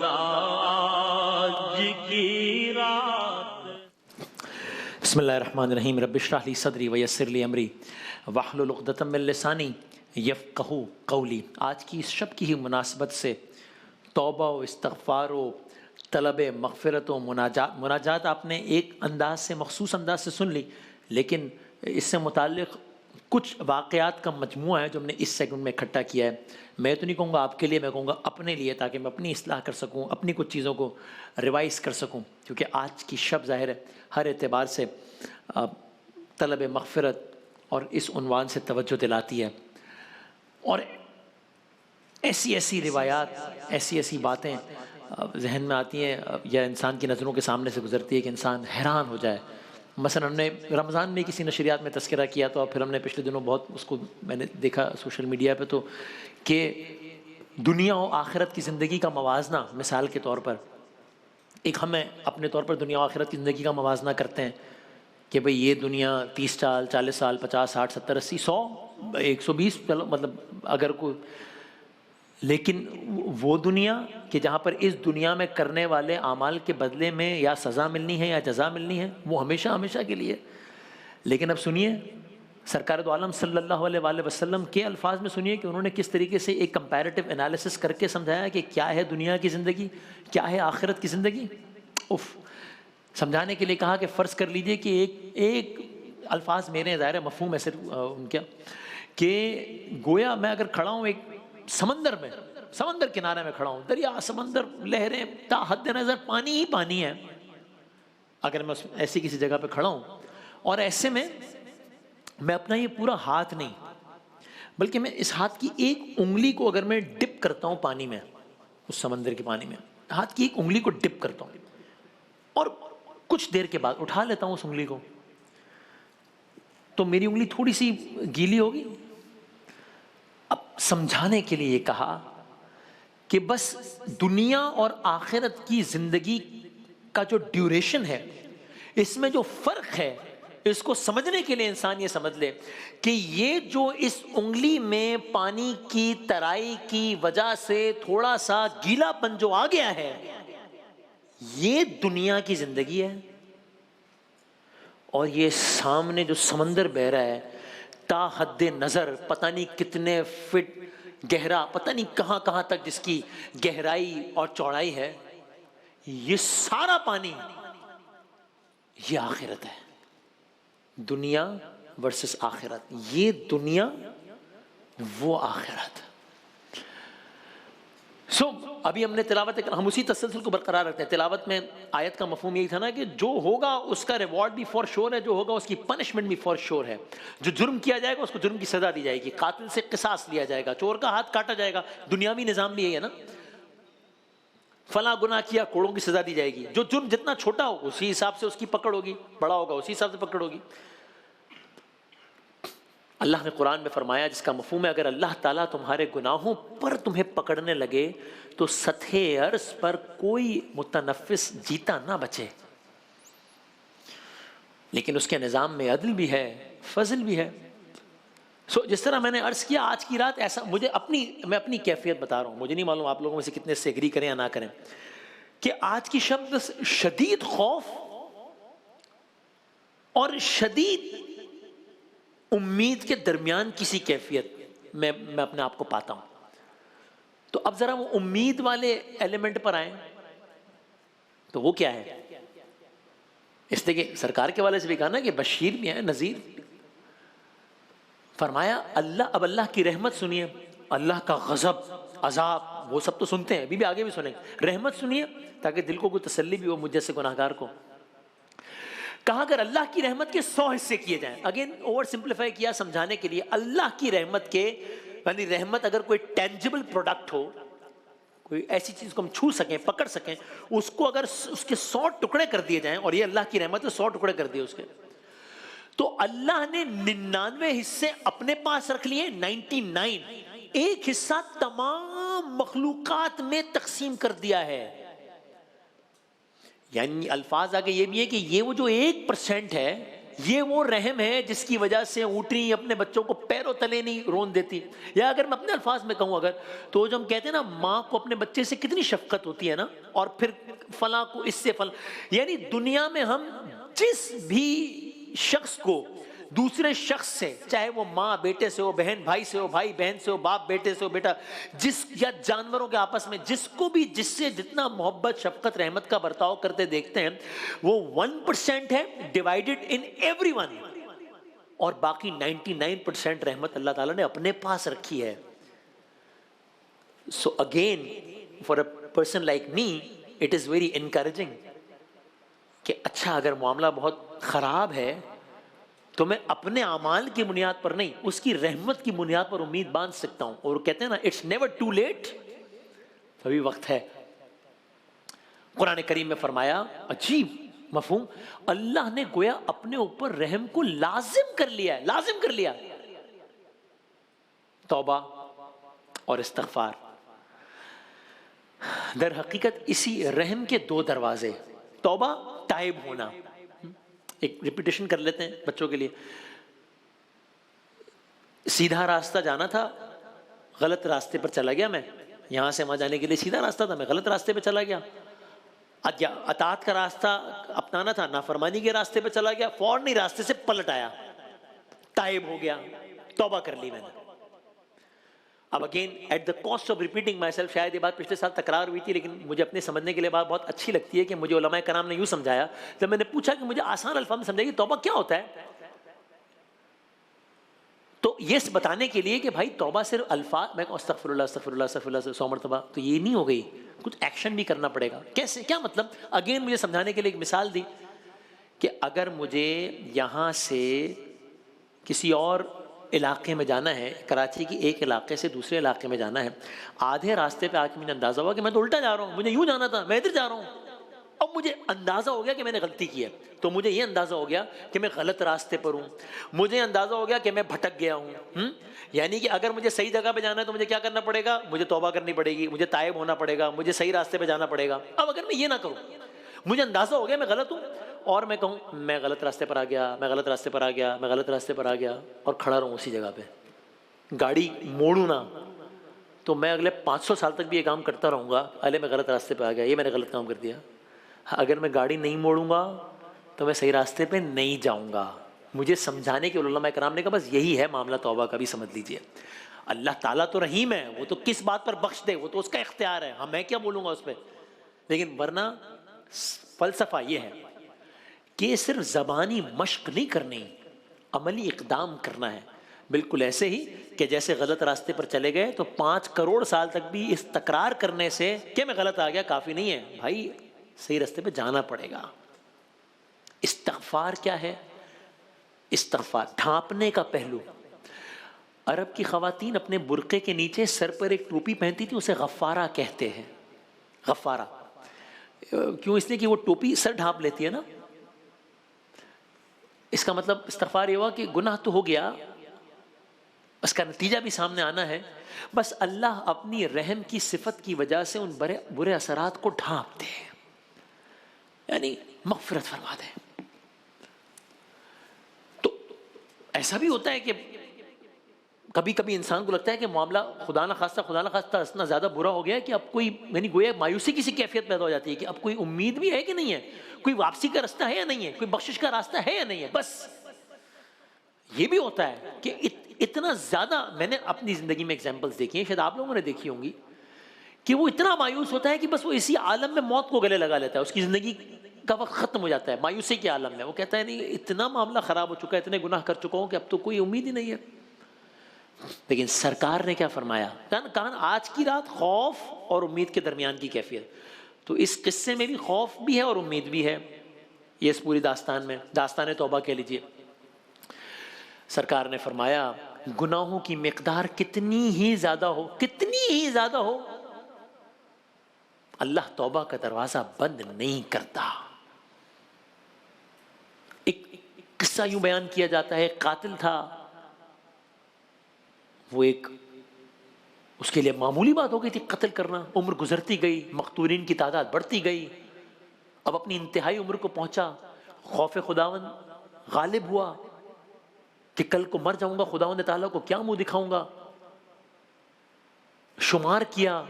آج کی رات۔ بسم اللہ الرحمن الرحیم، رب اشرح لی صدری ویسر لی امری واحلل عقدۃ من لسانی یفقہوا قولی۔ آج کی اس شب کی ہی مناسبت سے توبہ و استغفار و طلب مغفرت و مناجات آپ نے ایک انداز سے، مخصوص انداز سے سن لی، لیکن اس سے متعلق کچھ واقعات کا مجموعہ ہے جو ہم نے اس سیگمنٹ میں اکٹھا کیا ہے۔ میں تو نہیں کہوں گا آپ کے لیے، میں کہوں گا اپنے لیے، تاکہ میں اپنی اصلاح کر سکوں، اپنی کچھ چیزوں کو ریوائز کر سکوں، کیونکہ آج کی شب ظاہر ہے ہر اعتبار سے طلب مغفرت اور اس عنوان سے توجہ دلاتی ہے، اور ایسی ایسی روایات، ایسی ایسی باتیں ذہن میں آتی ہیں یا انسان کی نظروں کے سامنے سے گزرتی ہے کہ انسان حیران ہو جائے۔ مثلا ہم نے رمضان میں کسی نشریات میں تذکرہ کیا، تو پھر ہم نے پچھلے دنوں بہت اس کو میں نے دیکھا سوشل میڈیا پہ، تو کہ دنیا و آخرت کی زندگی کا موازنہ، مثال کے طور پر ایک ہمیں اپنے طور پر دنیا و آخرت کی زندگی کا موازنہ کرتے ہیں کہ بھئی یہ دنیا 30 سال، 40 سال، 50، 60، 70، 80، 100، 120، چلو مطلب اگر کوئی، لیکن وہ دنیا کہ جہاں پر اس دنیا میں کرنے والے اعمال کے بدلے میں یا سزا ملنی ہے یا جزا ملنی ہے، وہ ہمیشہ ہمیشہ کے لیے۔ لیکن اب سنیے سرکار دو عالم صلی اللہ علیہ وآلہ وسلم کے الفاظ میں سنیے کہ انہوں نے کس طریقے سے ایک کمپیریٹیو انالیسس کر کے سمجھایا کہ کیا ہے دنیا کی زندگی، کیا ہے آخرت کی زندگی۔ سمجھانے کے لیے کہا کہ فرض کر لیجئے کہ ایک الفاظ میرے ظاہر ہے مفہوم ہے صرف ان کا، کہ گویا میں اگر کھڑا ہوں ایک سمندر میں، سمندر کنارے میں کھڑا ہوں، دریا، سمندر، لہریں، تا حد نظر پانی ہی پانی ہے، اگر میں ایسی کسی جگہ پہ کھڑا ہوں، اور ایسے میں اپنا یہ پورا ہاتھ نہیں بلکہ میں اس ہاتھ کی ایک انگلی کو اگر میں ڈپ کرتا ہوں پانی میں، اس سمندر کے پانی میں ہاتھ کی ایک انگلی کو ڈپ کرتا ہوں اور کچھ دیر کے بعد اٹھا لیتا ہوں اس انگلی کو، تو میری انگلی تھوڑی سی گیلی ہوگی۔ اب سمجھانے کے لیے یہ کہا کہ بس دنیا اور آخرت کی زندگی کا جو ڈیوریشن ہے، اس میں جو فرق ہے، اس کو سمجھنے کے لیے انسان یہ سمجھ لے کہ یہ جو اس انگلی میں پانی کی ترائی کی وجہ سے تھوڑا سا گیلا پن جو آ گیا ہے، یہ دنیا کی زندگی ہے، اور یہ سامنے جو سمندر بہہ رہا ہے تا حد نظر پتہ نہیں کتنے فٹ گہرا، پتہ نہیں کہاں کہاں تک جس کی گہرائی اور چوڑائی ہے، یہ سارا پانی یہ آخرت ہے۔ دنیا ورسس آخرت، یہ دنیا وہ آخرت۔ ابھی ہم نے تلاوت، ہم اسی تسلسل کو برقرار رکھتے ہیں۔ تلاوت میں آیت کا مفہوم یہی تھا نا کہ جو ہوگا اس کا ریوارڈ بھی فور شور ہے، جو ہوگا اس کی پنشمنٹ بھی فور شور ہے۔ جو جرم کیا جائے گا اس کو جرم کی سزا دی جائے گی، قاتل سے قصاص لیا جائے گا، چور کا ہاتھ کاٹا جائے گا، دنیاوی نظام بھی یہی ہے نا، فلاں گناہ کیا کوڑوں کی سزا دی جائے گی۔ جو جرم جتنا چھوٹا ہو اسی حساب سے اس کی پکڑ ہوگی، بڑا ہوگا اسی حساب سے پکڑ ہوگی۔ اللہ نے قرآن میں فرمایا جس کا مفہوم ہے، اگر اللہ تعالیٰ تمہارے گناہوں پر تمہیں پکڑنے لگے تو سطح عرض پر کوئی متنفس جیتا نہ بچے، لیکن اس کے نظام میں عدل بھی ہے، فضل بھی ہے۔ جس طرح میں نے عرض کیا آج کی رات ایسا، میں اپنی کیفیت بتا رہا ہوں، مجھے نہیں معلوم آپ لوگوں میں سے کتنے سے ایگری کریں یا نہ کریں، کہ آج کی شب شدید خوف اور شدید امید کے درمیان کسی کیفیت میں اپنے آپ کو پاتا ہوں۔ تو اب ذرا وہ امید والے ایلیمنٹ پر آئیں، تو وہ کیا ہے؟ اس لیے کہ سرکار کے والے سے بھی کہا نا کہ بشیر بھی ہے، نذیر۔ فرمایا اب اللہ کی رحمت سنیے، اللہ کا غضب، عذاب، وہ سب تو سنتے ہیں، ابھی بھی آگے بھی سنیں، رحمت سنیے تاکہ دل کو کوئی تسلی بھی ہو مجھ جیسے گناہگار کو۔ کہا اگر اللہ کی رحمت کے 100 حصے کیے جائیں، اگین اوور سمپلیفائی کیا سمجھانے کے لیے، اللہ کی رحمت کے، یعنی رحمت اگر کوئی ٹینجیبل پروڈکٹ ہو، کوئی ایسی چیز کو ہم چھو سکیں، پکڑ سکیں، اس کو اگر اس کے 100 ٹکڑے کر دیے جائیں، اور یہ اللہ کی رحمت ہے 100 ٹکڑے کر دیے اس کے، تو اللہ نے 99 حصے اپنے پاس رکھ لیے، 99 ایک حصہ تمام مخلوقات میں تقسیم کر دیا ہے۔ یعنی الفاظ آگے یہ بھی ہے کہ یہ وہ جو 1% ہے، یہ وہ رحم ہے جس کی وجہ سے اونٹنی اپنے بچوں کو پیروں تلے نہیں رون دیتی. یا اگر میں اپنے الفاظ میں کہوں اگر تو جو ہم کہتے ہیں نا ماں کو اپنے بچے سے کتنی شفقت ہوتی ہے نا, اور پھر فلاں کو اس سے فلاں, یعنی دنیا میں ہم جس بھی شخص کو دوسرے شخص سے, چاہے وہ ماں بیٹے سے ہو, بہن بھائی سے ہو, بھائی بہن سے ہو, باپ بیٹے سے ہو, بیٹا جس یا جانوروں کے آپس میں جس کو بھی جس سے جتنا محبت شفقت رحمت کا برتاؤ کرتے دیکھتے ہیں وہ 1% ہے ڈیوائیڈڈ ان ایوری ون, اور باقی 99% رحمت اللہ تعالیٰ نے اپنے پاس رکھی ہے. So again for a person like me it is very encouraging کہ اچھا اگر معاملہ بہت خراب ہے تو میں اپنے اعمال کی بنیاد پر نہیں, اس کی رحمت کی بنیاد پر امید باندھ سکتا ہوں. اور کہتے ہیں نا اٹس نیور ٹو لیٹ, ابھی وقت ہے. قرآن کریم میں فرمایا, عجیب مفہوم, اللہ نے گویا اپنے اوپر رحم کو لازم کر لیا ہے, لازم کر لیا. توبہ اور استغفار, در حقیقت اسی رحم کے دو دروازے. توبہ تائب ہونا, ایک ریپیٹیشن کر لیتے ہیں بچوں کے لیے. سیدھا راستہ جانا تھا, غلط راستے پر چلا گیا میں, یہاں سے وہاں جانے کے لیے سیدھا راستہ تھا, میں غلط راستے پہ چلا گیا. اطاعت کا راستہ اپنانا تھا, نافرمانی کے راستے پہ چلا گیا, فوراً راستے سے پلٹ آیا, تائب ہو گیا, توبہ کر لی میں نے. اب again at the cost of repeating myself, شاید یہ بات پچھلے سال تکرار ہوئی تھی لیکن مجھے اپنے سمجھنے کے لیے بات بہت اچھی لگتی ہے کہ مجھے علماء کرام نے یوں سمجھایا. جب میں نے پوچھا کہ مجھے آسان الفاظ میں سمجھائیے توبہ کیا ہوتا ہے, تو یہ بتانے کے لیے کہ بھائی توبہ صرف الفاظ, میں استغفر اللہ استغفر اللہ استغفر اللہ 100 مرتبہ, تو یہ نہیں ہو گئی, کچھ ایکشن بھی کرنا پڑے گا. کیسے, کیا مطلب؟ اگین مجھے سمجھانے کے لیے ایک مثال دی کہ اگر مجھے یہاں سے کسی اور علاقے میں جانا ہے, کراچی کی ایک علاقے سے دوسرے علاقے میں جانا ہے, آدھے راستے پہ آ کے مجھے اندازہ ہوا کہ میں تو الٹا جا رہا ہوں, مجھے یوں جانا تھا, میں ادھر جا رہا ہوں. اب مجھے اندازہ ہو گیا کہ میں نے غلطی کی ہے, تو مجھے یہ اندازہ ہو گیا کہ میں غلط راستے پر ہوں, مجھے اندازہ ہو گیا کہ میں بھٹک گیا ہوں. یعنی کہ اگر مجھے صحیح جگہ پہ جانا ہے تو مجھے کیا کرنا پڑے گا, مجھے توبہ کرنی پڑے گی, مجھے تائب ہونا پڑے گا, مجھے صحیح راستے پہ جانا پڑے گا. اب اگر میں یہ نہ کروں, مجھے اندازہ ہو گیا میں غلط ہوں, اور میں کہوں میں غلط راستے پر آ گیا, میں غلط راستے پر آ گیا, میں غلط راستے پر آ گیا, اور کھڑا رہوں اسی جگہ پہ, گاڑی موڑوں نا, تو میں اگلے 500 سال تک بھی یہ کام کرتا رہوں گا, ارے میں غلط راستے پہ آ گیا, یہ میں نے غلط کام کر دیا. اگر میں گاڑی نہیں موڑوں گا تو میں صحیح راستے پہ نہیں جاؤں گا. مجھے سمجھانے کے علماء کرام نے کہا بس یہی ہے معاملہ توبہ کا بھی, سمجھ لیجئے. اللہ تعالیٰ تو رحیم ہے, وہ تو کس بات پر بخش دے وہ تو اس کا اختیار ہے, ہاں میں کیا بولوں گا اس پہ. لیکن ورنہ فلسفہ یہ ہے کہ صرف زبانی مشق نہیں کرنی, عملی اقدام کرنا ہے. بالکل ایسے ہی کہ جیسے غلط راستے پر چلے گئے تو 5 کروڑ سال تک بھی اس تکرار کرنے سے کہ میں غلط آ گیا کافی نہیں ہے بھائی, صحیح راستے پہ جانا پڑے گا. استغفار کیا ہے؟ استغفار ڈھانپنے کا پہلو. عرب کی خواتین اپنے برقعے کے نیچے سر پر ایک ٹوپی پہنتی تھی, اسے غفارہ کہتے ہیں. غفارہ کیوں؟ اس لیے کہ وہ ٹوپی سر ڈھانپ لیتی ہے نا. اس کا مطلب استغفار یہ ہوا کہ گناہ تو ہو گیا, اس کا نتیجہ بھی سامنے آنا ہے, بس اللہ اپنی رحم کی صفت کی وجہ سے ان برے اثرات کو ڈھانپ دے, یعنی مغفرت فرما دے. تو ایسا بھی ہوتا ہے کہ کبھی کبھی انسان کو لگتا ہے کہ معاملہ خدا نہ خواستہ اتنا زیادہ برا ہو گیا کہ اب کوئی, یعنی گویا مایوسی کی سی کیفیت پیدا ہو جاتی ہے کہ اب کوئی امید بھی ہے کہ نہیں ہے, کوئی واپسی کا راستہ ہے یا نہیں ہے, کوئی بخشش کا راستہ ہے یا نہیں ہے. بس یہ بھی ہوتا ہے کہ اتنا زیادہ, میں نے اپنی زندگی میں ایگزامپلس دیکھی ہیں, شاید آپ لوگوں نے دیکھی ہوں گی, کہ وہ اتنا مایوس ہوتا ہے کہ بس وہ اسی عالم میں موت کو گلے لگا لیتا ہے, اس کی زندگی کا وقت ختم ہو جاتا ہے مایوسی کے عالم میں. وہ کہتا ہے نہیں, اتنا معاملہ خراب ہو چکا ہے, اتنے گناہ کر چکا ہوں کہ اب تو کوئی امید ہی نہیں ہے. لیکن سرکار نے کیا فرمایا, کہا آج کی رات خوف اور امید کے درمیان کی کیفیت. تو اس قصے میں بھی خوف بھی ہے اور امید بھی ہے, یہ اس پوری داستان میں, داستان توبہ کہہ لیجیے. سرکار نے فرمایا گناہوں کی مقدار کتنی ہی زیادہ ہو, اللہ توبہ کا دروازہ بند نہیں کرتا. ایک قصہ یوں بیان کیا جاتا ہے, ایک قاتل تھا, وہ ایک, اس کے لیے معمولی بات ہو گئی تھی قتل کرنا, عمر گزرتی گئی, مقتولین کی تعداد بڑھتی گئی, اب اپنی انتہائی عمر کو پہنچا, خوف خداوند غالب ہوا کہ کل کو مر جاؤں گا، خداوند تعالیٰ کو کیا منہ دکھاؤں گا. شمار کیا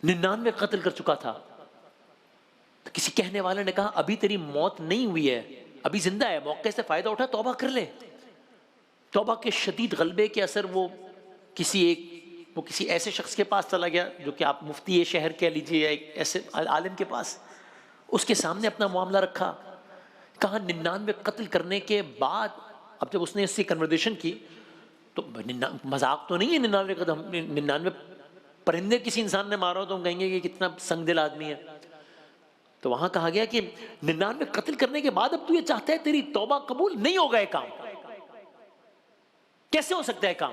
99 قتل کر چکا تھا. تو کسی کہنے والے نے کہا ابھی تیری موت نہیں ہوئی ہے، ابھی زندہ ہے، موقع سے فائدہ اٹھا، توبہ کر لے. توبہ کے شدید غلبے کے اثر وہ کسی ایسے شخص کے پاس چلا گیا جو کہ آپ مفتی شہر کہہ لیجیے، ایک ایسے عالم کے پاس. اس کے سامنے اپنا معاملہ رکھا. کہا 99 قتل کرنے کے بعد، اب جب اس نے اس سے کنورسیشن کی تو مذاق تو نہیں ہے 99 قتل، 99 پرندے کسی انسان نے مارا ہو تو ہم کہیں گے کہ کتنا سنگ دل آدمی ہے. تو وہاں کہا گیا کہ 99 قتل کرنے کے بعد اب تو یہ چاہتا ہے تیری توبہ قبول نہیں ہوگا. یہ کام کیسے ہو سکتا ہے؟ کام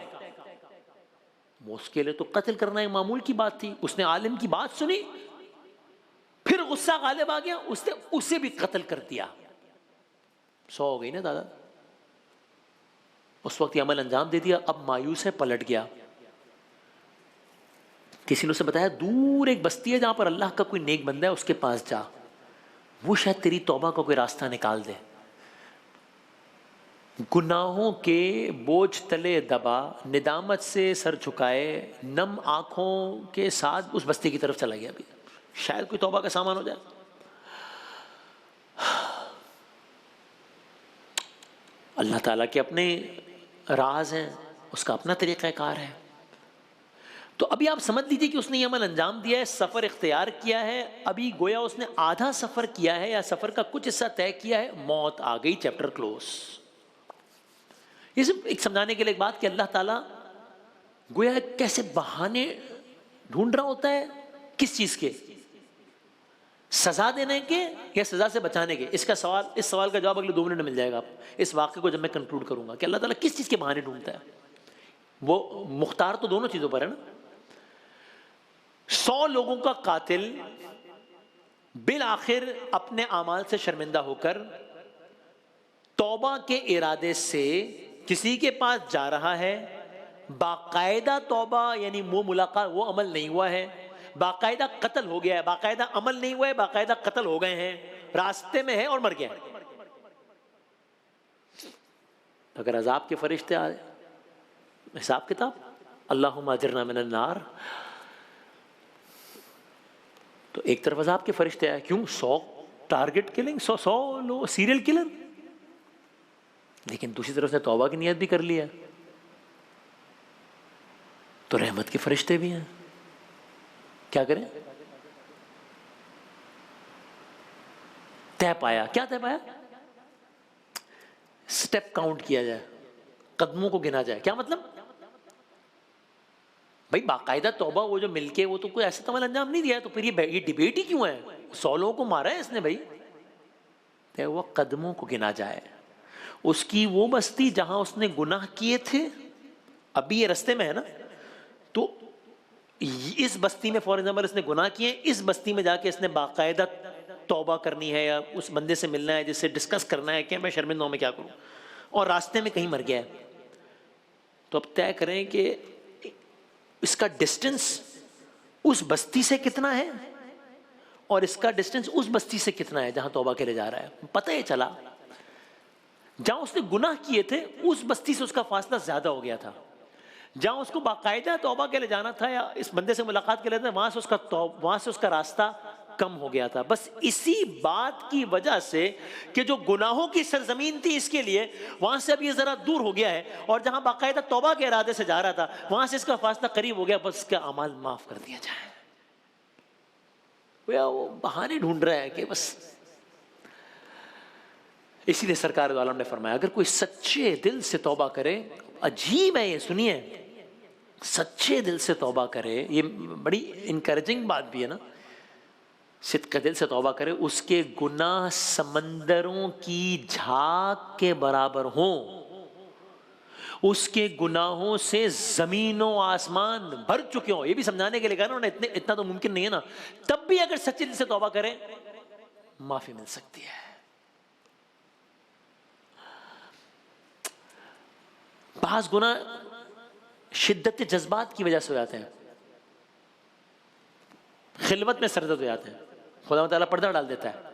اس کے لیے تو قتل کرنا ایک معمول کی بات تھی. اس نے عالم کی بات سنی، پھر غصہ غالب آ گیا، اس نے اسے بھی قتل کر دیا. 100 ہو گئی نا دادا. اس وقت یہ عمل انجام دے دیا. اب مایوس ہے، پلٹ گیا. کسی نے اسے بتایا دور ایک بستی ہے جہاں پر اللہ کا کوئی نیک بندہ ہے، اس کے پاس جا، وہ شاید تیری توبہ کا کوئی راستہ نکال دے. گناہوں کے بوجھ تلے دبا، ندامت سے سر جھکائے، نم آنکھوں کے ساتھ اس بستی کی طرف چلا گیا. بھی شاید کوئی توبہ کا سامان ہو جائے. اللہ تعالیٰ کے اپنے راز ہیں، اس کا اپنا طریقہ کار ہے. تو ابھی آپ سمجھ لیجیے کہ اس نے یہ عمل انجام دیا ہے، سفر اختیار کیا ہے. ابھی گویا اس نے آدھا سفر کیا ہے یا سفر کا کچھ حصہ طے کیا ہے، موت آ گئی، چیپٹر کلوز. یہ صرف ایک سمجھانے کے لیے ایک بات کہ اللہ تعالیٰ گویا کیسے بہانے ڈھونڈ رہا ہوتا ہے. کس چیز کے؟ سزا دینے کے یا سزا سے بچانے کے؟ اس سوال کا جواب اگلے 2 منٹ میں مل جائے گا آپ. اس واقعے کو جب میں کنکلوڈ کروں گا کہ اللہ تعالیٰ کس چیز کے بہانے ڈھونڈتا ہے. وہ مختار تو دونوں چیزوں پر ہے نا. 100 لوگوں کا قاتل بالآخر اپنے اعمال سے شرمندہ ہو کر توبہ کے ارادے سے کسی کے پاس جا رہا ہے. باقاعدہ توبہ یعنی منہ ملاقات وہ عمل نہیں ہوا ہے. باقاعدہ قتل ہو گیا ہے، باقاعدہ عمل نہیں ہوا ہے، باقاعدہ قتل ہو گئے ہیں، راستے میں ہے اور مر گیا. اگر عذاب کے فرشتے آئے، حساب کتاب، اللہم اجرنا من النار، تو ایک طرف عذاب کے فرشتے آئے. کیوں؟ 100 ٹارگٹ کلنگ، 100 لوگ سیریل کلر. لیکن دوسری طرف سے توبہ کی نیت بھی کر لیا تو رحمت کے فرشتے بھی ہیں. کیا کریں؟ طے پایا. کیا طے پایا؟ سٹیپ کاؤنٹ کیا جائے، قدموں کو گنا جائے. کیا مطلب؟ بھائی باقاعدہ توبہ وہ جو مل کے وہ تو کوئی ایسا عمل انجام نہیں دیا ہے، تو پھر یہ ڈیبیٹ ہی کیوں ہے؟ 100 لوگوں کو مارا ہے اس نے. بھائی وہ قدموں کو گنا جائے. اس کی وہ بستی جہاں اس نے گناہ کیے تھے ابھی یہ رستے میں ہے نا، تو اس بستی میں فار ایگزامپل اس نے گناہ کیے، اس بستی میں جا کے اس نے باقاعدہ توبہ کرنی ہے یا اس بندے سے ملنا ہے جس سے ڈسکس کرنا ہے کہ میں شرمندہ ہوں، میں کیا کروں، اور راستے میں کہیں مر گیا ہے. تو اب طے کریں کہ اس کا ڈسٹنس اس بستی سے کتنا ہے اور اس کا ڈسٹنس اس بستی سے کتنا ہے جہاں توبہ کے لیے جا رہا ہے. پتہ یہ چلا جہاں اس نے گناہ کیے تھے اس بستی سے اس کا فاصلہ زیادہ ہو گیا تھا. جہاں اس کو باقاعدہ توبہ کے لیے جانا تھا یا اس بندے سے ملاقات کے لیے تھا، وہاں سے اس کا راستہ کم ہو گیا تھا. بس اسی بات کی وجہ سے کہ جو گناہوں کی سرزمین تھی اس کے لیے، وہاں سے اب یہ ذرا دور ہو گیا ہے، اور جہاں باقاعدہ توبہ کے ارادے سے جا رہا تھا وہاں سے اس کا فاصلہ قریب ہو گیا. بس اس کے اعمال معاف کر دیا جائے. وہ بہانے ڈھونڈ رہا ہے کہ بس. اسی لیے سرکار دو عالم نے فرمایا اگر کوئی سچے دل سے توبہ کرے، عجیب ہے یہ، سنیے، سچے دل سے توبہ کرے، یہ بڑی انکریجنگ بات بھی ہے نا. صدق دل سے توبہ کرے، اس کے گناہ سمندروں کی جھاگ کے برابر ہوں، اس کے گناہوں سے زمین و آسمان بھر چکے ہوں. یہ بھی سمجھانے کے لیے کہا نا، اتنا تو ممکن نہیں ہے نا. تب بھی اگر سچے دل سے توبہ کریں معافی مل سکتی ہے. بعض گناہ شدت جذبات کی وجہ سے ہو جاتے ہیں، خلوت میں سردت ہو جاتے ہیں، خدا تعالیٰ پردہ ڈال دیتا ہے.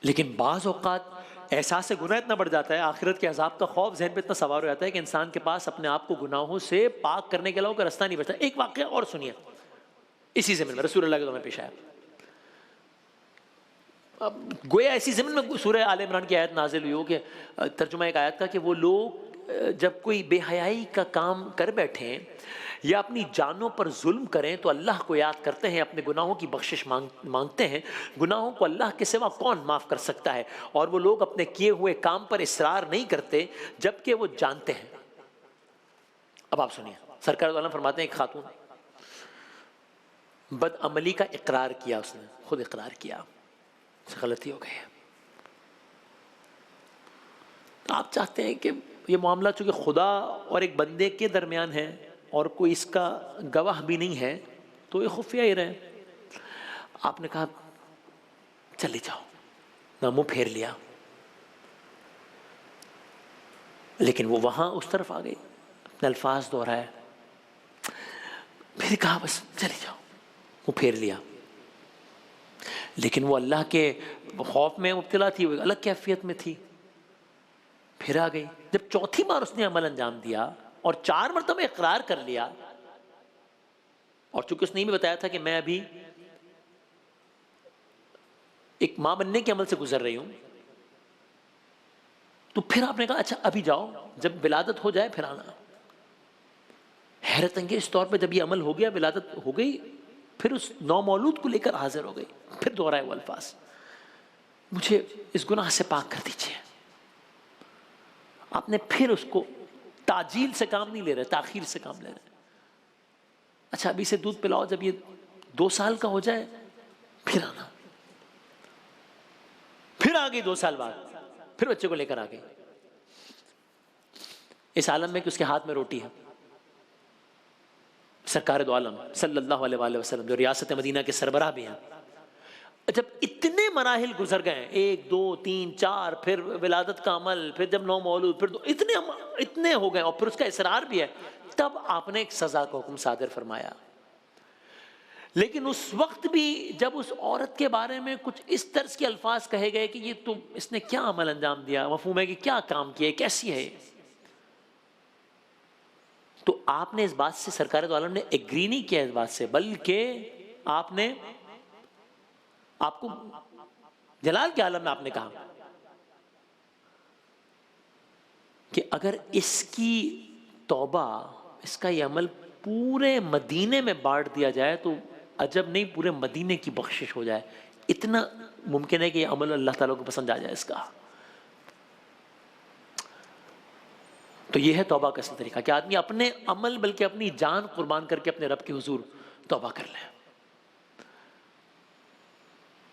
لیکن بعض اوقات احساس گناہ اتنا بڑھ جاتا ہے، آخرت کے عذاب کا خوف ذہن پہ اتنا سوار ہو جاتا ہے کہ انسان کے پاس اپنے آپ کو گناہوں سے پاک کرنے کے علاوہ کوئی راستہ نہیں بچتا۔ ایک واقعہ اور سنیے، اسی زمین میں رسول اللہ کے دور میں پیش آیا۔ اب گویا ایسی زمین میں سورہ آل عمران کی آیت نازل ہوئی ہو کہ ترجمہ ایک آیت کا کہ وہ لوگ جب کوئی بے حیائی کا کام کر بیٹھیں یا اپنی جانوں پر ظلم کریں تو اللہ کو یاد کرتے ہیں، اپنے گناہوں کی بخشش مانگتے ہیں۔ گناہوں کو اللہ کے سوا کون معاف کر سکتا ہے؟ اور وہ لوگ اپنے کیے ہوئے کام پر اصرار نہیں کرتے جبکہ وہ جانتے ہیں۔ اب آپ سنیے، سرکار دو عالم فرماتے ہیں ایک خاتون بد عملی کا اقرار کیا، اس نے خود اقرار کیا غلطی ہو گئی ہے۔ آپ چاہتے ہیں کہ یہ معاملہ چونکہ خدا اور ایک بندے کے درمیان ہے اور کوئی اس کا گواہ بھی نہیں ہے تو یہ خفیہ ہی رہے۔ آپ نے کہا چلے جاؤ، نہ منہ پھیر لیا، لیکن وہ وہاں اس طرف آ گئی، اپنے الفاظ دہرائے، پھر کہا بس چلے جاؤ، منہ پھیر لیا۔ لیکن وہ اللہ کے خوف میں مبتلا تھی، وہ الگ کیفیت میں تھی، پھر آ گئی۔ جب چوتھی بار اس نے عمل انجام دیا اور 4 مرتبہ اقرار کر لیا، اور چونکہ اس نے بھی بتایا تھا کہ میں ابھی ایک ماں بننے کے عمل سے گزر رہی ہوں، تو پھر آپ نے کہا اچھا ابھی جاؤ، جب ولادت ہو جائے پھر آنا۔ حیرت انگیز طور پہ جب یہ عمل ہو گیا، ولادت ہو گئی، پھر اس نومولود کو لے کر حاضر ہو گئی، پھر دہرائے وہ الفاظ، مجھے اس گناہ سے پاک کر دیجیے۔ آپ نے پھر اس کو تعجیل سے کام نہیں لے رہے، تاخیر سے کام لے رہے، اچھا ابھی سے دودھ پلاؤ، جب یہ 2 سال کا ہو جائے پھر آنا۔ پھر آ گئی 2 سال بعد، پھر بچے کو لے کر آ گئی، اس عالم میں کہ اس کے ہاتھ میں روٹی ہے۔ سرکار دو عالم صلی اللہ علیہ وآلہ وسلم جو ریاست مدینہ کے سربراہ بھی ہیں، جب اتنے مراحل گزر گئے، 1 2 3 4، پھر ولادت کا عمل، پھر جب نومولود، پھر اتنے ہو گئے اور پھر اس کا اصرار بھی ہے، تب آپ نے ایک سزا کا حکم صادر فرمایا۔ لیکن اس وقت بھی جب اس عورت کے بارے میں کچھ اس طرز کے الفاظ کہے گئے کہ یہ تو اس نے کیا عمل انجام دیا، مفہوم ہے کہ کیا کام کیا، کیسی ہے، تو آپ نے اس بات سے، سرکار دو عالم نے ایگری نہیں کیا اس بات سے، بلکہ آپ کو جلال کے عالم میں آپ نے کہا کہ اگر اس کی توبہ، اس کا یہ عمل پورے مدینے میں بانٹ دیا جائے تو عجب نہیں پورے مدینے کی بخشش ہو جائے، اتنا ممکن ہے کہ یہ عمل اللہ تعالیٰ کو پسند آ جائے اس کا۔ تو یہ ہے توبہ کا اصل طریقہ کہ آدمی اپنے عمل بلکہ اپنی جان قربان کر کے اپنے رب کے حضور توبہ کر لے۔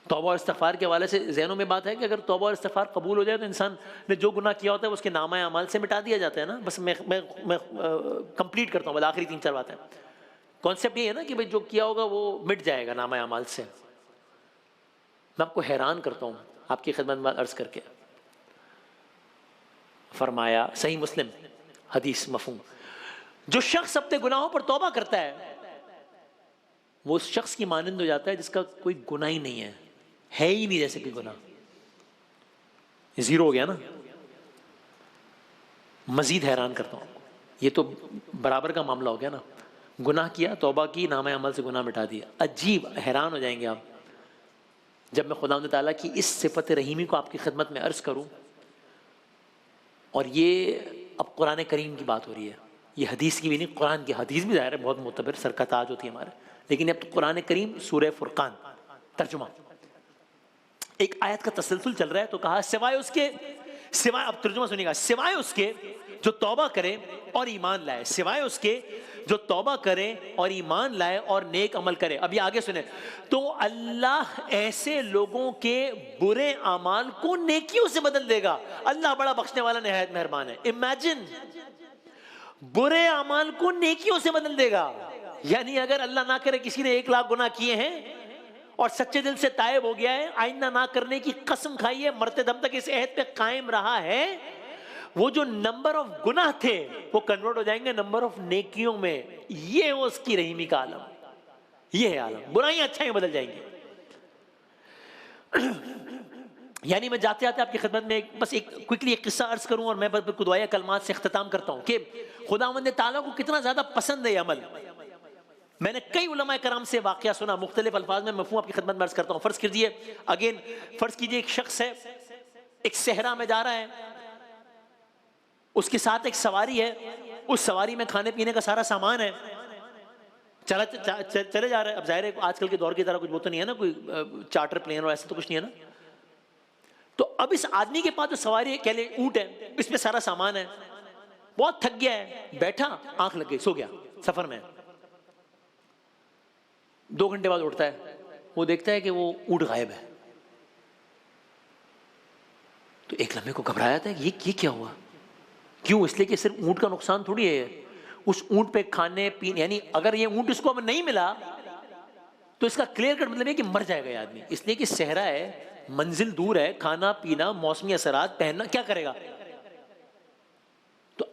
توبہ اور استغفار کے حوالے سے ذہنوں میں بات ہے کہ اگر توبہ اور استغفار قبول ہو جائے تو انسان نے جو گناہ کیا ہوتا ہے اس کے نامہ اعمال سے مٹا دیا جاتا ہے نا۔ بس میں کمپلیٹ کرتا ہوں، بس آخری 3 4 باتیں۔ کانسیپٹ یہ ہے نا کہ بھئی جو کیا ہوگا وہ مٹ جائے گا نامہ اعمال سے۔ میں آپ کو حیران کرتا ہوں آپ کی خدمت میں عرض کر کے، فرمایا صحیح مسلم حدیث مفہوم، جو شخص اپنے گناہوں پر توبہ کرتا ہے وہ اس شخص کی مانند ہو جاتا ہے جس کا کوئی گناہ ہی نہیں ہے ہی نہیں، جیسے کہ گناہ زیرو ہو گیا نا۔ مزید حیران کرتا ہوں، یہ تو برابر کا معاملہ ہو گیا نا، گناہ کیا، توبہ کی، نامہ عمل سے گناہ مٹا دیا۔ عجیب، حیران ہو جائیں گے آپ جب میں خداوند تعالیٰ کی اس صفت رحیمی کو آپ کی خدمت میں عرض کروں۔ اور یہ اب قرآن کریم کی بات ہو رہی ہے، یہ حدیث کی بھی نہیں، قرآن کی۔ حدیث بھی ظاہر ہے بہت معتبر، سر کا تاج ہوتی ہے ہمارے، لیکن اب تو قرآن کریم سورہ فرقان ترجمہ، ایک آیت کا تسلسل چل رہا ہے، تو کہا سوائے اس کے، سوائے، اب ترجمہ سنیے گا، سوائے اس کے جو توبہ کرے اور ایمان لائے، سوائے اس کے جو توبہ کرے اور ایمان لائے اور نیک عمل کرے۔ اب یہ آگے سنیں، تو اللہ ایسے لوگوں کے برے اعمال کو نیکیوں سے بدل دے گا، اللہ بڑا بخشنے والا نہایت مہربان ہے۔ امیجن، برے اعمال کو نیکیوں سے بدل دے گا، یعنی اگر اللہ نہ کرے کسی نے 1 لاکھ گناہ کیے ہیں اور سچے دل سے تائب ہو گیا ہے، آئندہ نہ کرنے کی قسم کھائی ہے، مرتے دم تک اس عہد پہ قائم رہا ہے، وہ جو نمبر آف گناہ تھے وہ کنورٹ ہو جائیں گے نمبر آف نیکیوں میں۔ یہ ہو اس کی رحیمی کا عالم، یہ ہے عالم، برائیاں اچھائیں بدل جائیں گی۔ یعنی میں جاتے جاتے آپ کی خدمت میں بس ایک کوئکلی ایک قصہ عرض کروں اور میں دعائے کلمات سے اختتام کرتا ہوں کہ خداوند تعالیٰ کو کتنا زیادہ پسند ہے یہ عمل. میں نے کئی علماء کرام سے واقعہ سنا, مختلف الفاظ میں مفہوم آپ کی خدمت میں عرض کرتا ہوں. فرض کیجئے ایک شخص ہے, ایک صحرا میں جا رہا ہے, اس کے ساتھ ایک سواری ہے, اس سواری میں کھانے پینے کا سارا سامان ہے, چلے جا رہے ہیں. اب ظاہر ہے آج کل کے دور کی طرح کچھ وہ تو نہیں ہے نا, کوئی چارٹر پلین اور ایسا تو کچھ نہیں ہے نا. تو اب اس آدمی کے پاس جو سواری ہے, کہہ لیں اونٹ ہے, اس میں سارا سامان ہے, بہت تھک گیا ہے, بیٹھا, آنکھ لگ گئی, سو گیا, سفر میں 2 گھنٹے بعد اٹھتا ہے, وہ دیکھتا ہے کہ وہ اونٹ غائب ہے. تو ایک لمحے کو گھبرایا تھا, یہ کیا ہوا, کیوں؟ اس لیے کہ صرف اونٹ کا نقصان تھوڑی ہے, اس اونٹ پہ کھانے پینے, یعنی اگر یہ اونٹ اس کو اب نہیں ملا تو اس کا کلیئر کٹ مطلب ہے کہ مر جائے گا یہ آدمی, اس لیے کہ صحرا ہے, منزل دور ہے, کھانا پینا, موسمی اثرات, پہننا, کیا کرے گا؟ تو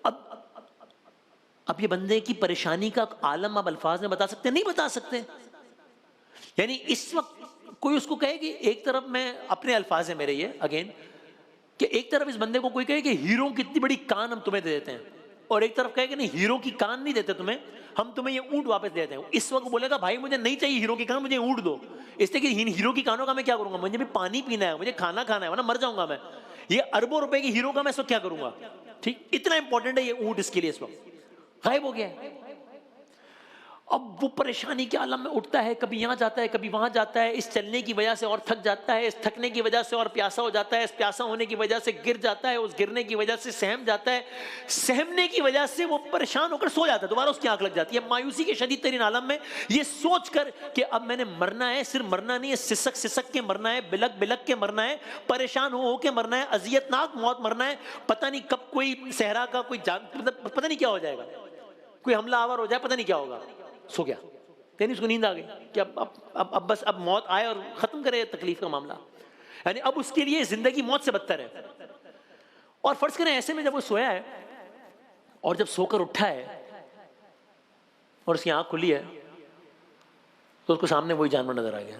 اب یہ بندے کی پریشانی کا عالم آپ الفاظ میں بتا سکتے ہیں؟ نہیں بتا سکتے. یعنی اس وقت کوئی اس کو کہے کہ ایک طرف, میں اپنے الفاظ ہیں میرے یہ اگین, کہ ایک طرف اس بندے کو کوئی کہے کہ ہیرو کی اتنی بڑی کان ہم تمہیں دے دیتے ہیں, اور ایک طرف کہے کہ نہیں, ہیرو کی کان نہیں دیتے تمہیں, ہم تمہیں یہ اونٹ واپس دیتے ہیں. اس وقت بولے گا بھائی مجھے نہیں چاہیے ہیرو کی کان, مجھے اونٹ دو. اس لیے کہ ہیرو کی کانوں کا میں کیا کروں گا, مجھے بھی پانی پینا ہے, مجھے کھانا کھانا ہے, ورنہ مر جاؤں گا میں. یہ اربوں روپے کی ہیرو کا میں اس وقت کیا کروں گا؟ ٹھیک, اتنا امپورٹنٹ ہے یہ اونٹ اس کے لیے. اس وقت غائب ہو گیا ہے. اب وہ پریشانی کے عالم میں اٹھتا ہے, کبھی یہاں جاتا ہے, کبھی وہاں جاتا ہے, اس چلنے کی وجہ سے اور تھک جاتا ہے, اس تھکنے کی وجہ سے اور پیاسا ہو جاتا ہے, اس پیاسا ہونے کی وجہ سے گر جاتا ہے, اس گرنے کی وجہ سے سہم جاتا ہے, سہمنے کی وجہ سے وہ پریشان ہو کر سو جاتا ہے, دوبارہ اس کی آنکھ لگ جاتی ہے. مایوسی کے شدید ترین عالم میں یہ سوچ کر کہ اب میں نے مرنا ہے, صرف مرنا نہیں ہے, سسک سسک کے مرنا ہے, بلک بلک کے مرنا ہے, پریشان ہو کے مرنا ہے, اذیت ناک موت مرنا ہے, پتہ نہیں کب کوئی صحرا کا کوئی پتہ نہیں کیا ہو جائے گا, کوئی حملہ آور ہو جائے, پتہ نہیں کیا ہوگا. سو گیا, یعنی اس کو نیند آ گئی کہ اب بس اب موت آئے اور ختم کرے تکلیف کا معاملہ. یعنی اب اس کے لیے زندگی موت سے بدتر ہے. اور فرض کریں ایسے میں جب وہ سویا ہے اور جب سو کر اٹھا ہے اور اس کی آنکھ کھلی ہے تو اس کو سامنے وہی جانور نظر آ گیا.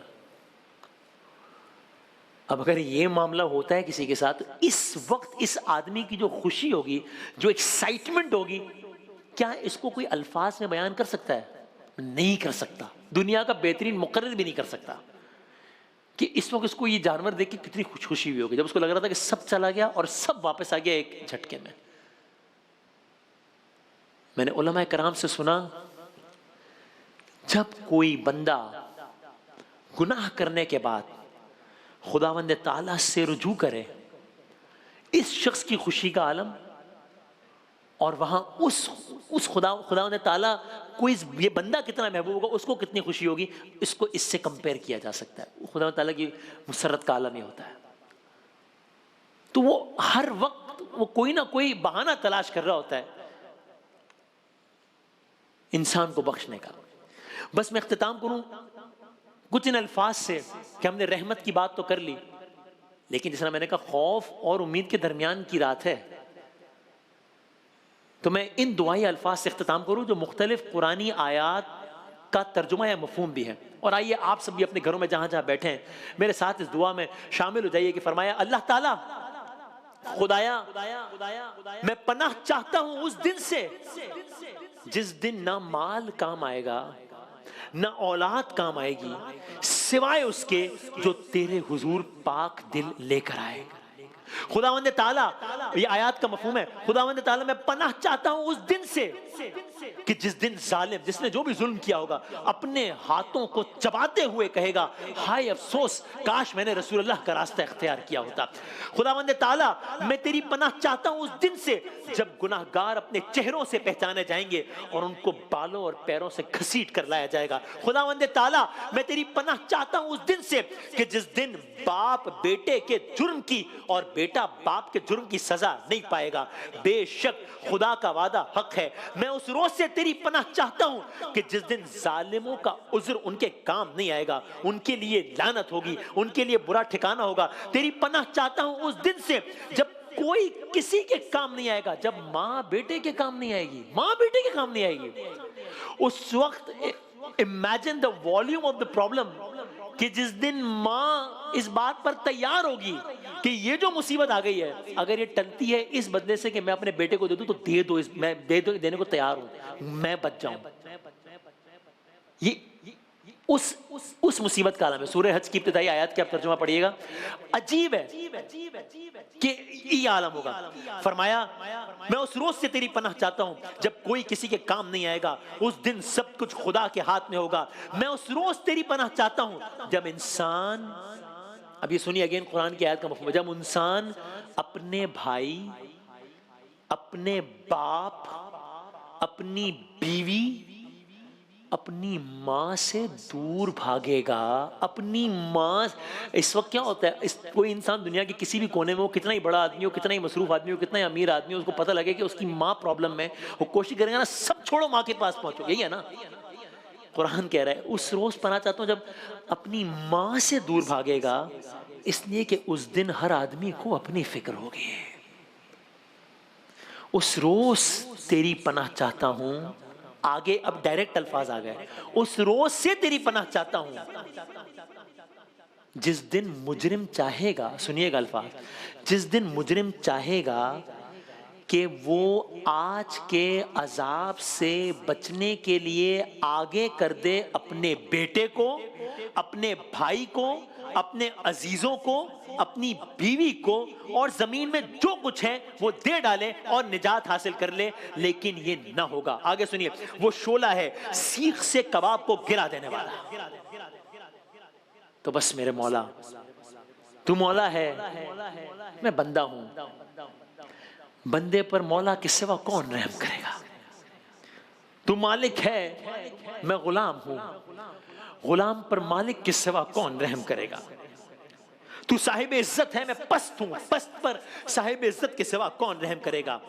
اب اگر یہ معاملہ ہوتا ہے کسی کے ساتھ, اس وقت اس آدمی کی جو خوشی ہوگی, جو ایکسائٹمنٹ ہوگی, کیا اس کو کوئی الفاظ میں بیان کر سکتا ہے؟ نہیں کر سکتا. دنیا کا بہترین مقرر بھی نہیں کر سکتا کہ اس وقت اس کو یہ جانور دیکھ کے کتنی خوشی ہوئی ہوگی, جب اس کو لگ رہا تھا کہ سب چلا گیا اور سب واپس آ گیا ایک جھٹکے میں. میں نے علماء کرام سے سنا, جب کوئی بندہ گناہ کرنے کے بعد خداوند تعالیٰ سے رجوع کرے, اس شخص کی خوشی کا عالم, اور وہاں اس خداوند تعالیٰ کو یہ بندہ کتنا محبوب ہوگا, اس کو کتنی خوشی ہوگی, اس کو اس سے کمپیئر کیا جا سکتا ہے. خداوند تعالیٰ کی مسرت کا عالم ہی ہوتا ہے. تو وہ ہر وقت وہ کوئی نہ کوئی بہانہ تلاش کر رہا ہوتا ہے انسان کو بخشنے کا. بس میں اختتام کروں کچھ ان الفاظ سے کہ ہم نے رحمت کی بات تو کر لی, لیکن جس طرح میں نے کہا خوف اور امید کے درمیان کی رات ہے, تو میں ان دعائی الفاظ سے اختتام کروں جو مختلف قرآنی آیات کا ترجمہ یا مفہوم بھی ہے. اور آئیے آپ سب بھی اپنے گھروں میں جہاں جہاں بیٹھے ہیں میرے ساتھ اس دعا میں شامل ہو جائیے کہ فرمایا, اللہ تعالیٰ, خدایا میں پناہ چاہتا ہوں اس دن سے جس دن نہ مال کام آئے گا نہ اولاد کام آئے گی سوائے اس کے جو تیرے حضور پاک دل لے کر آئے. خداوند تعالیٰ, یہ آیات کا مفہوم ہے, خداوند تعالیٰ میں پناہ چاہتا ہوں اس دن سے کہ جس دن ظالم, جس نے جو بھی ظلم کیا ہوگا, اپنے ہاتھوں کو چباتے ہوئے کہے گا ہائے افسوس, کاش میں نے رسول اللہ کا راستہ اختیار کیا ہوتا. خداوند تعالیٰ میں تیری پناہ چاہتا ہوں اس دن سے جب گناہگار اپنے چہروں سے پہچانے جائیں گے اور ان کو بالوں اور پیروں سے گھسیٹ کر لایا جائے گا. خداوند تعالیٰ میں تیری پناہ چاہتا ہوں اس دن سے کہ جس دن باپ بیٹے کے جرم کی اور بیٹا باپ کے جرم کی سزا نہیں پائے گا. بے شک خدا کا وعدہ حق ہے. میں اس روز سے تیری پناہ چاہتا ہوں کہ جس دن ظالموں کا عذر ان کے کام نہیں آئے گا, ان کے لیے لعنت ہوگی, ان کے لیے برا ٹھکانہ ہوگا. تیری پناہ چاہتا ہوں اس دن سے جب کوئی کسی کے کام نہیں آئے گا, جب ماں بیٹے کے کام نہیں آئے گی, ماں بیٹے کے کام نہیں آئے گی. اس وقت imagine the volume of the problem کہ جس دن ماں اس بات پر تیار ہوگی کہ یہ جو مصیبت آ گئی ہے اگر یہ ٹلتی ہے اس بدلے سے کہ میں اپنے بیٹے کو دے دوں تو دے دو، میں دینے کو تیار ہوں، میں بچ جاؤں. یہ اس مصیبت کا عالم ہے. سورہ حج کی ابتدائی آیات کے آپ ترجمہ پڑھیے گا. عجیب ہے کہ یہ عالم ہوگا. فرمایا میں اس روز سے تیری پناہ چاہتا ہوں جب کوئی کسی کے کام نہیں آئے گا، اس دن سب کچھ خدا کے ہاتھ میں ہوگا. میں اس روز تیری پناہ چاہتا ہوں جب انسان، اب یہ سنیے اگین قرآن کی آیت کا مفہوم، جب انسان اپنے بھائی، اپنے باپ، اپنی بیوی، اپنی ماں سے دور بھاگے گا. اپنی ماں، اس وقت کیا ہوتا ہے، کوئی انسان دنیا کے کسی بھی کونے میں ہو، کتنا ہی بڑا آدمی ہو، کتنا ہی مصروف آدمی ہو، کتنا ہی امیر آدمی ہو، اس کو پتہ لگے کہ اس کی ماں پرابلم میں، وہ کوشش کرے گا نا سب چھوڑو ماں کے پاس پہنچو. یہی ہے نا قرآن کہہ رہا ہے اس روز پناہ چاہتا ہوں جب اپنی ماں سے دور بھاگے گا، اس لیے کہ اس دن ہر آدمی کو اپنی فکر ہوگی. اس روز تیری پناہ چاہتا ہوں. آگے اب ڈائریکٹ الفاظ آ گئے، اس روز سے تیری پناہ چاہتا ہوں جس دن مجرم چاہے گا، سنیے گا الفاظ، جس دن مجرم چاہے گا کہ وہ آج کے عذاب سے بچنے کے لیے آگے کر دے اپنے بیٹے کو، اپنے بھائی کو، اپنے عزیزوں کو، اپنی بیوی کو، اور زمین میں جو کچھ ہے وہ دے ڈالے اور نجات حاصل کر لے، لیکن یہ نہ ہوگا. آگے سنیے، وہ شعلہ ہے سیخ سے کباب کو گرا دینے والا. تو بس میرے مولا، تو مولا ہے، میں بندہ ہوں. بندے پر مولا کے سوا کون رحم کرے گا؟ تو مالک ہے، میں غلام ہوں. غلام پر مالک کے سوا کون رحم کرے گا؟ تو صاحب عزت ہے، میں پست ہوں، پست پر صاحب عزت کے سوا کون رحم کرے گا؟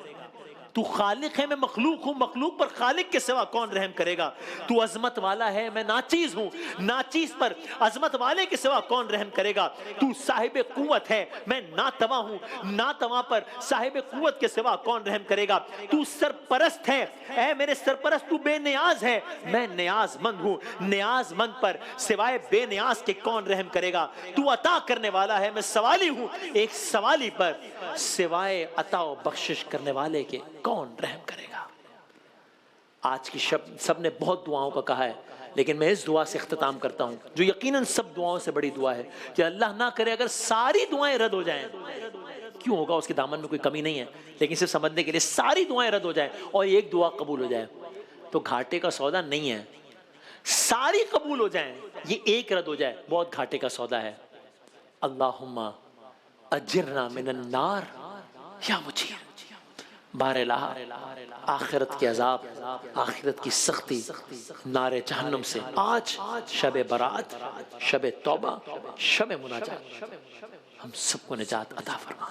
تو خالق ہے، میں مخلوق ہوں، مخلوق پر خالق کے سوا کون رحم کرے گا؟ تو عظمت والا ہے، میں ناچیز ہوں، ناچیز پر عظمت والے کے سوا کون رحم کرے گا؟ تو صاحب قوت ہے، میں ناتواں ہوں، ناتواں پر صاحب قوت کے سوا کون رحم کرے گا؟ تو سرپرست ہے، اے میرے سرپرست تو بے نیاز ہے، میں نیاز مند ہوں، نیاز مند پر سوائے بے نیاز کے کون رحم کرے گا؟ تو عطا کرنے والا ہے، میں سوالی ہوں، ایک سوالی پر سوائے عطا و بخشش کرنے والے کے کون رحم کرے گا؟ آج کی شب سب نے بہت دعاؤں کا کہا ہے، لیکن میں اس دعا سے اختتام کرتا ہوں جو یقیناً سب دعاؤں سے بڑی دعا ہے کہ اللہ نہ کرے اگر ساری دعائیں رد ہو جائیں. کیوں ہوگا؟ اس کے دامن میں کوئی کمی نہیں ہے، لیکن صرف سمجھنے کے لیے ساری دعائیں رد ہو جائیں اور ایک دعا قبول ہو جائے تو گھاٹے کا سودا نہیں ہے. ساری قبول ہو جائیں، یہ ایک رد ہو جائے بہت گھاٹے کا سودا ہے. اللہم اجرنا من النار یا مجیر. بار الہ، آخرت کے عذاب، آخرت کی سختی، نار جہنم سے آج شب برات، شب توبہ، شب مناجات، ہم سب کو نجات عطا فرما.